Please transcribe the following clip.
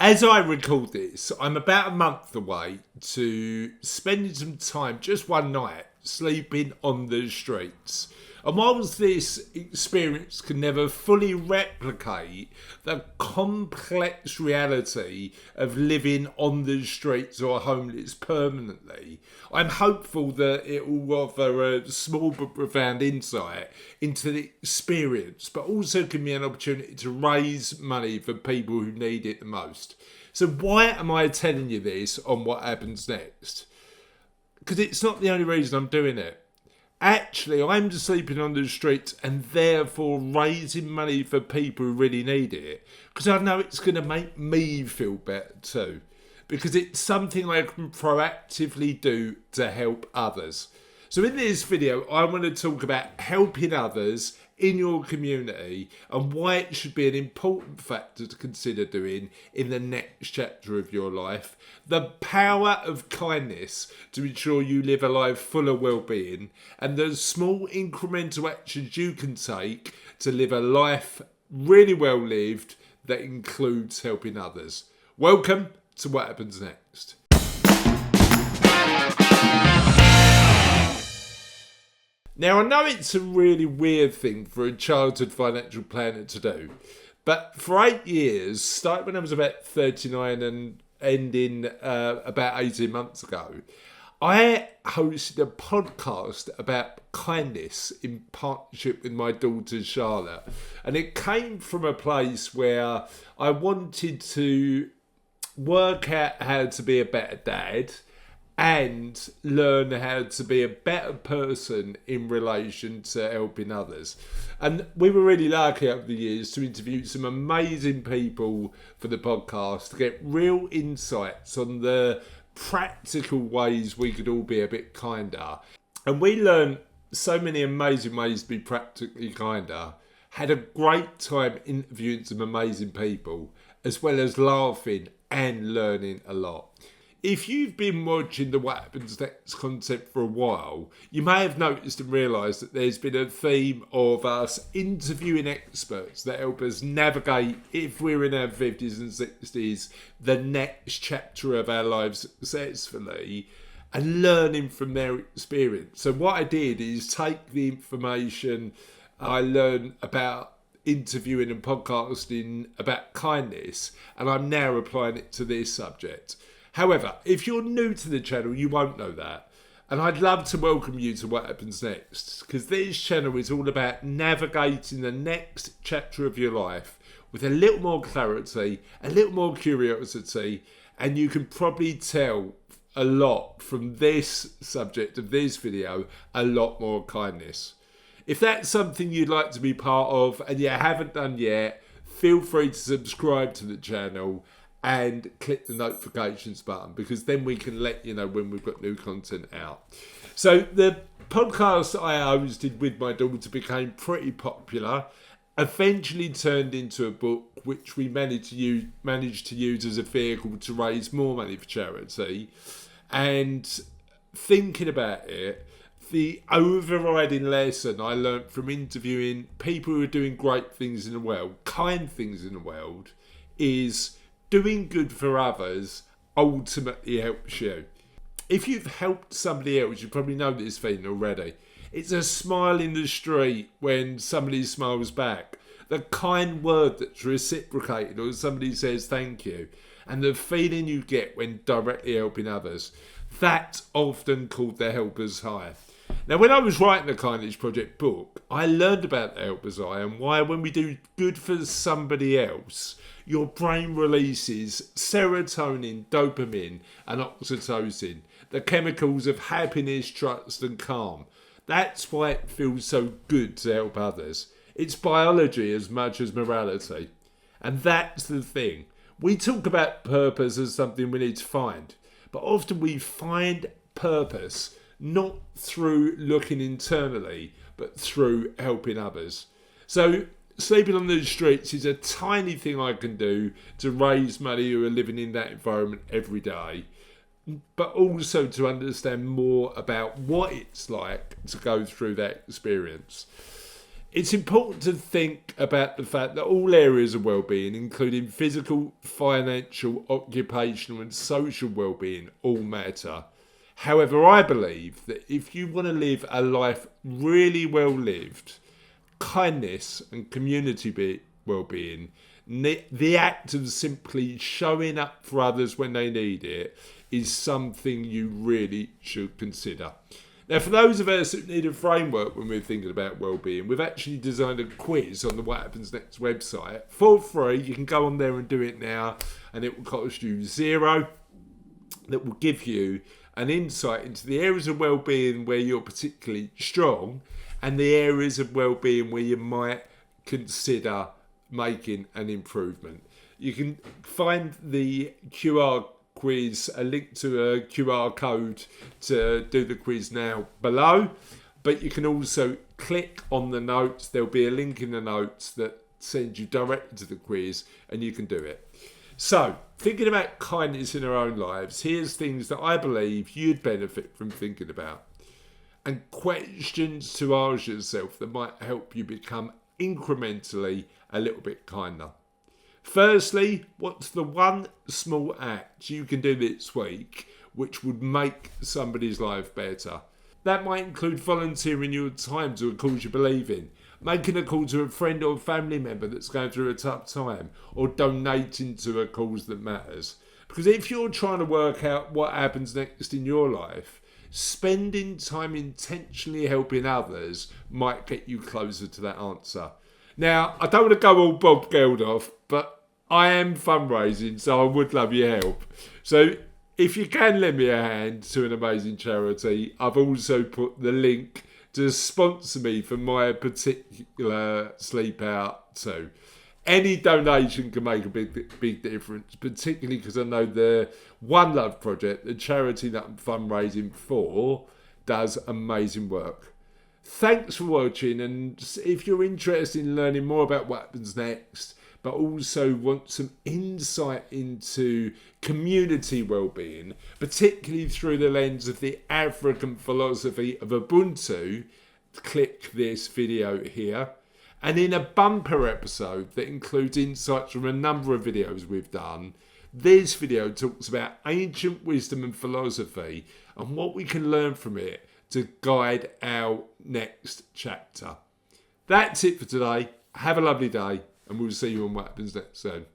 As I record this, I'm about a month away to spending some time, just one night, sleeping on the streets. And whilst this experience can never fully replicate the complex reality of living on the streets or homeless permanently, I'm hopeful that it will offer a small but profound insight into the experience, but also give me an opportunity to raise money for people who need it the most. So why am I telling you this on What Happens Next? Because it's not the only reason I'm doing it. Actually, I'm just sleeping on the streets and therefore raising money for people who really need it. Because I know it's going to make me feel better too. Because it's something I can proactively do to help others. So in this video, I want to talk about helping others in your community and why it should be an important factor to consider doing in the next chapter of your life. The power of kindness to ensure you live a life full of well-being, and the small incremental actions you can take to live a life really well lived that includes helping others. Welcome to What Happens Next. Now, I know it's a really weird thing for a childhood financial planner to do, but for 8 years, starting when I was about 39 and ending about 18 months ago, I hosted a podcast about kindness in partnership with my daughter Charlotte. And it came from a place where I wanted to work out how to be a better dad and learn how to be a better person in relation to helping others. And we were really lucky over the years to interview some amazing people for the podcast to get real insights on the practical ways we could all be a bit kinder. And we learned so many amazing ways to be practically kinder, had a great time interviewing some amazing people, as well as laughing and learning a lot. If you've been watching the What Happens Next content for a while, you may have noticed and realised that there's been a theme of us interviewing experts that help us navigate, if we're in our 50s and 60s, the next chapter of our lives successfully and learning from their experience. So what I did is take the information I learned about interviewing and podcasting about kindness, and I'm now applying it to this subject. However, if you're new to the channel, you won't know that. And I'd love to welcome you to What Happens Next, because this channel is all about navigating the next chapter of your life with a little more clarity, a little more curiosity, and you can probably tell a lot from this subject of this video, a lot more kindness. If that's something you'd like to be part of and you haven't done yet, feel free to subscribe to the channel and click the notifications button, because then we can let you know when we've got new content out. So the podcast I hosted with my daughter became pretty popular, eventually turned into a book which we managed to use as a vehicle to raise more money for charity. And thinking about it, the overriding lesson I learned from interviewing people who are doing great things in the world, kind things in the world, is doing good for others ultimately helps you. If you've helped somebody else, you probably know this feeling already. It's a smile in the street when somebody smiles back, the kind word that's reciprocated or somebody says thank you, and the feeling you get when directly helping others. That's often called the helper's high. Now, when I was writing the Kindness Project book, I learned about the helper's high and why when we do good for somebody else, your brain releases serotonin, dopamine and oxytocin, the chemicals of happiness, trust and calm. That's why it feels so good to help others. It's biology as much as morality. And that's the thing. We talk about purpose as something we need to find, but often we find purpose not through looking internally, but through helping others. So sleeping on the streets is a tiny thing I can do to raise money who are living in that environment every day, but also to understand more about what it's like to go through that experience. It's important to think about the fact that all areas of well-being, including physical, financial, occupational and social well-being, all matter. However, I believe that if you want to live a life really well lived, kindness and community well-being, the act of simply showing up for others when they need it, is something you really should consider. Now, for those of us that need a framework when we're thinking about well-being, we've actually designed a quiz on the What Happens Next website for free. You can go on there and do it now, and it will cost you $0. That will give you an insight into the areas of well-being where you're particularly strong and the areas of well-being where you might consider making an improvement. You can find the QR quiz, a link to a QR code to do the quiz now below, but you can also click on the notes. There'll be a link in the notes that sends you directly to the quiz and you can do it. So, thinking about kindness in our own lives, here's things that I believe you'd benefit from thinking about, and questions to ask yourself that might help you become incrementally a little bit kinder. Firstly, what's the one small act you can do this week which would make somebody's life better? That might include volunteering your time to a cause you believe in, making a call to a friend or family member that's going through a tough time, or donating to a cause that matters. Because if you're trying to work out what happens next in your life, spending time intentionally helping others might get you closer to that answer. Now, I don't want to go all Bob Geldof, but I am fundraising, so I would love your help. So if you can lend me a hand to an amazing charity, I've also put the link to sponsor me for my particular sleep out too. Any donation can make a big difference, particularly because I know the One Love Project, the charity that I'm fundraising for, does amazing work. Thanks for watching, and if you're interested in learning more about what happens next, but also want some insight into community well-being, particularly through the lens of the African philosophy of Ubuntu, click this video here. And in a bumper episode that includes insights from a number of videos we've done, this video talks about ancient wisdom and philosophy and what we can learn from it to guide our next chapter. That's it for today. Have a lovely day, and we'll see you on What Happens Next soon.